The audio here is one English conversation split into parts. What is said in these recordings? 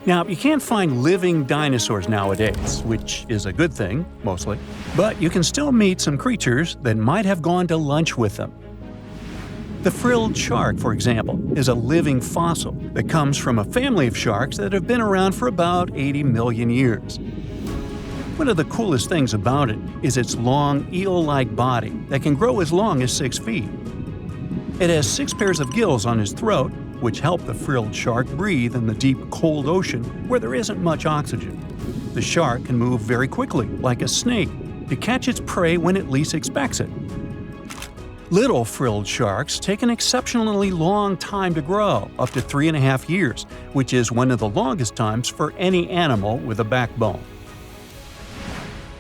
Now, you can't find living dinosaurs nowadays, which is a good thing, mostly, but you can still meet some creatures that might have gone to lunch with them. The frilled shark, for example, is a living fossil that comes from a family of sharks that have been around for about 80 million years. One of the coolest things about it is its long, eel-like body that can grow as long as 6 feet. It has 6 pairs of gills on its throat, which help the frilled shark breathe in the deep, cold ocean where there isn't much oxygen. The shark can move very quickly, like a snake, to catch its prey when it least expects it. Little frilled sharks take an exceptionally long time to grow, up to 3.5 years, which is one of the longest times for any animal with a backbone.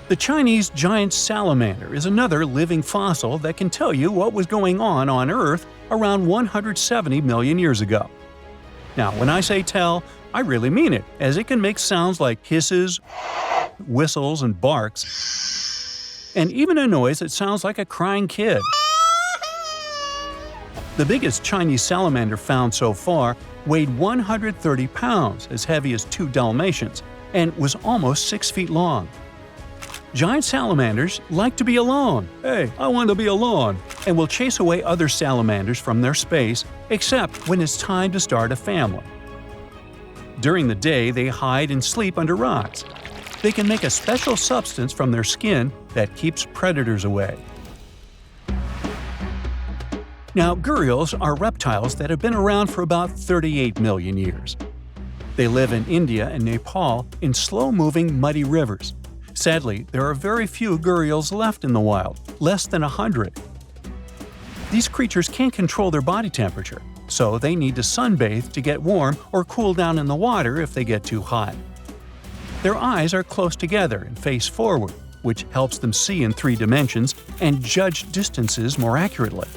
The Chinese giant salamander is another living fossil that can tell you what was going on Earth around 170 million years ago. Now, when I say tell, I really mean it, as it can make sounds like hisses, whistles, and barks, and even a noise that sounds like a crying kid. The biggest Chinese salamander found so far weighed 130 pounds, as heavy as 2 Dalmatians, and was almost 6 feet long. Giant salamanders like to be alone. Hey, I want to be alone. And will chase away other salamanders from their space, except when it's time to start a family. During the day, they hide and sleep under rocks. They can make a special substance from their skin that keeps predators away. Now, gharials are reptiles that have been around for about 38 million years. They live in India and Nepal in slow-moving, muddy rivers. Sadly, there are very few gharials left in the wild, less than 100. These creatures can't control their body temperature, so they need to sunbathe to get warm or cool down in the water if they get too hot. Their eyes are close together and face forward, which helps them see in 3 dimensions and judge distances more accurately.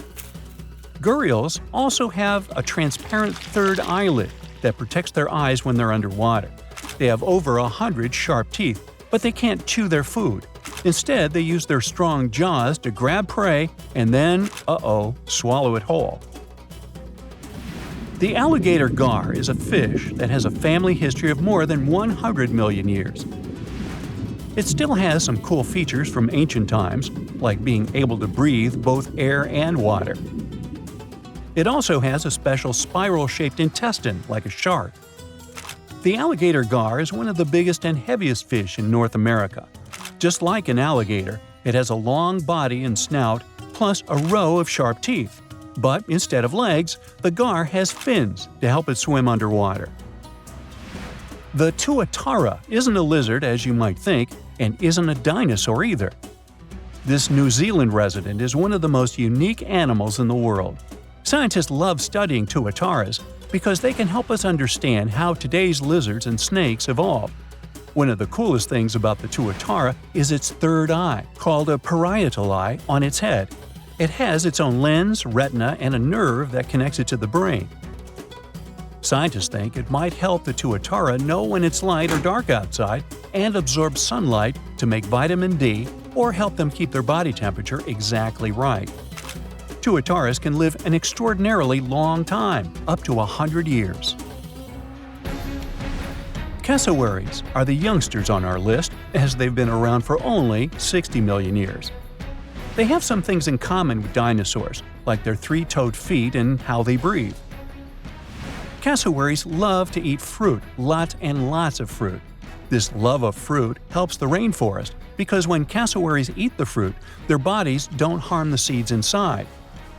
Gharials also have a transparent third eyelid that protects their eyes when they're underwater. They have over 100 sharp teeth, but they can't chew their food. Instead, they use their strong jaws to grab prey and then, swallow it whole. The alligator gar is a fish that has a family history of more than 100 million years. It still has some cool features from ancient times, like being able to breathe both air and water. It also has a special spiral-shaped intestine, like a shark. The alligator gar is one of the biggest and heaviest fish in North America. Just like an alligator, it has a long body and snout, plus a row of sharp teeth. But instead of legs, the gar has fins to help it swim underwater. The tuara isn't a lizard as you might think, and isn't a dinosaur either. This New Zealand resident is one of the most unique animals in the world. Scientists love studying tuaras because they can help us understand how today's lizards and snakes evolved. One of the coolest things about the tuatara is its third eye, called a parietal eye, on its head. It has its own lens, retina, and a nerve that connects it to the brain. Scientists think it might help the tuatara know when it's light or dark outside and absorb sunlight to make vitamin D or help them keep their body temperature exactly right. Tuataras can live an extraordinarily long time, up to 100 years. Cassowaries are the youngsters on our list, as they've been around for only 60 million years. They have some things in common with dinosaurs, like their 3-toed feet and how they breathe. Cassowaries love to eat fruit, lots and lots of fruit. This love of fruit helps the rainforest, because when cassowaries eat the fruit, their bodies don't harm the seeds inside.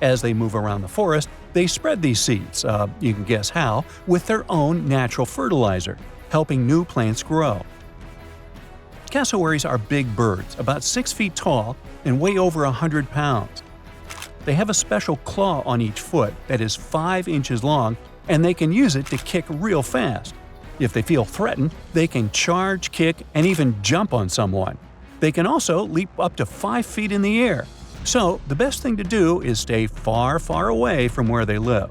As they move around the forest, they spread these seeds, you can guess how, with their own natural fertilizer, helping new plants grow. Cassowaries are big birds, about 6 feet tall and weigh over 100 pounds. They have a special claw on each foot that is 5 inches long, and they can use it to kick real fast. If they feel threatened, they can charge, kick, and even jump on someone. They can also leap up to 5 feet in the air. So, the best thing to do is stay far, far away from where they live.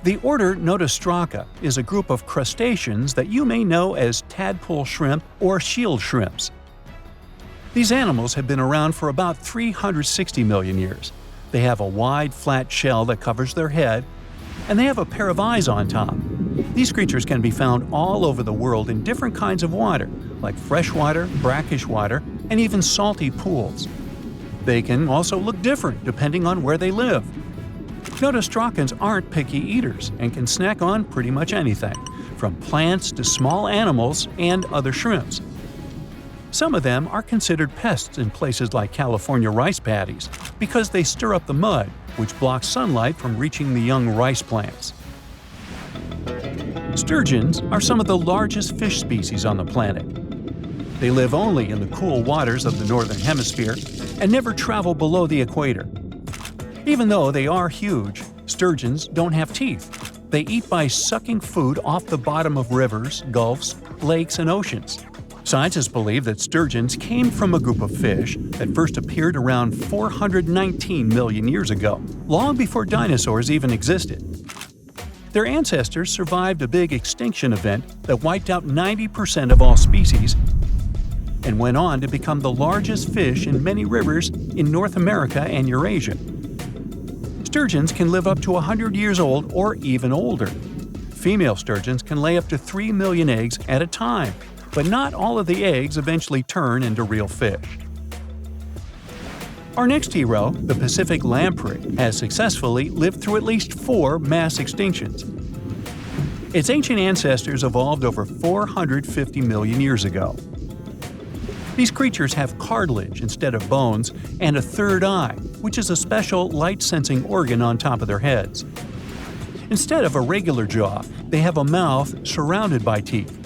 The order Notostraca is a group of crustaceans that you may know as tadpole shrimp or shield shrimps. These animals have been around for about 360 million years. They have a wide, flat shell that covers their head, and they have a pair of eyes on top. These creatures can be found all over the world in different kinds of water, like freshwater, brackish water, and even salty pools. They can also look different depending on where they live. Notostraccans aren't picky eaters and can snack on pretty much anything, from plants to small animals and other shrimps. Some of them are considered pests in places like California rice paddies because they stir up the mud, which blocks sunlight from reaching the young rice plants. Sturgeons are some of the largest fish species on the planet. They live only in the cool waters of the northern hemisphere and never travel below the equator. Even though they are huge, sturgeons don't have teeth. They eat by sucking food off the bottom of rivers, gulfs, lakes, and oceans. Scientists believe that sturgeons came from a group of fish that first appeared around 419 million years ago, long before dinosaurs even existed. Their ancestors survived a big extinction event that wiped out 90% of all species and went on to become the largest fish in many rivers in North America and Eurasia. Sturgeons can live up to 100 years old or even older. Female sturgeons can lay up to 3 million eggs at a time, but not all of the eggs eventually turn into real fish. Our next hero, the Pacific lamprey, has successfully lived through at least 4 mass extinctions. Its ancient ancestors evolved over 450 million years ago. These creatures have cartilage instead of bones and a third eye, which is a special light-sensing organ on top of their heads. Instead of a regular jaw, they have a mouth surrounded by teeth.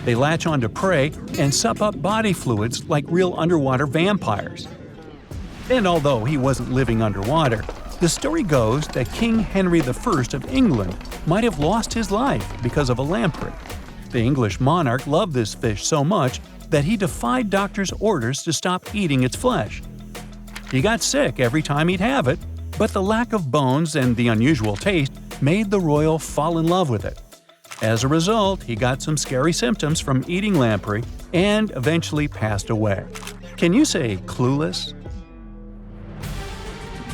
They latch onto prey and sup up body fluids like real underwater vampires. And although he wasn't living underwater, the story goes that King Henry I of England might have lost his life because of a lamprey. The English monarch loved this fish so much that he defied doctors' orders to stop eating its flesh. He got sick every time he'd have it, but the lack of bones and the unusual taste made the royal fall in love with it. As a result, he got some scary symptoms from eating lamprey and eventually passed away. Can you say clueless?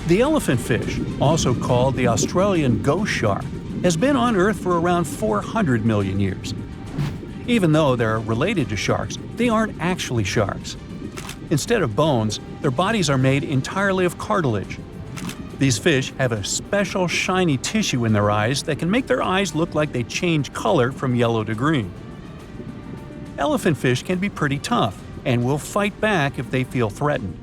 The elephant fish, also called the Australian ghost shark, has been on Earth for around 400 million years. Even though they're related to sharks, they aren't actually sharks. Instead of bones, their bodies are made entirely of cartilage. These fish have a special shiny tissue in their eyes that can make their eyes look like they change color from yellow to green. Elephant fish can be pretty tough and will fight back if they feel threatened.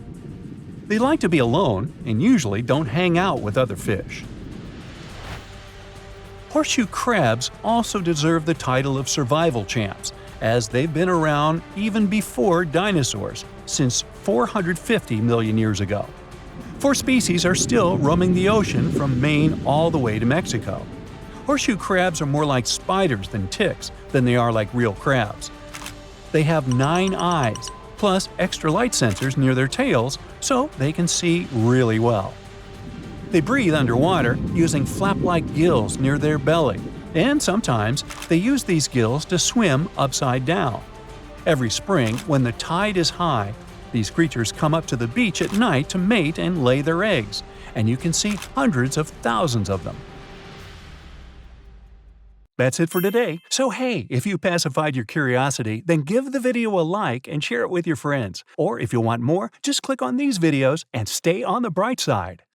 They like to be alone and usually don't hang out with other fish. Horseshoe crabs also deserve the title of survival champs, as they've been around even before dinosaurs, since 450 million years ago. 4 species are still roaming the ocean from Maine all the way to Mexico. Horseshoe crabs are more like spiders than ticks than they are like real crabs. They have 9 eyes, plus extra light sensors near their tails, so they can see really well. They breathe underwater using flap-like gills near their belly, and sometimes they use these gills to swim upside down. Every spring, when the tide is high, these creatures come up to the beach at night to mate and lay their eggs, and you can see hundreds of thousands of them. That's it for today. So hey, if you pacified your curiosity, then give the video a like and share it with your friends. Or if you want more, just click on these videos and stay on the bright side.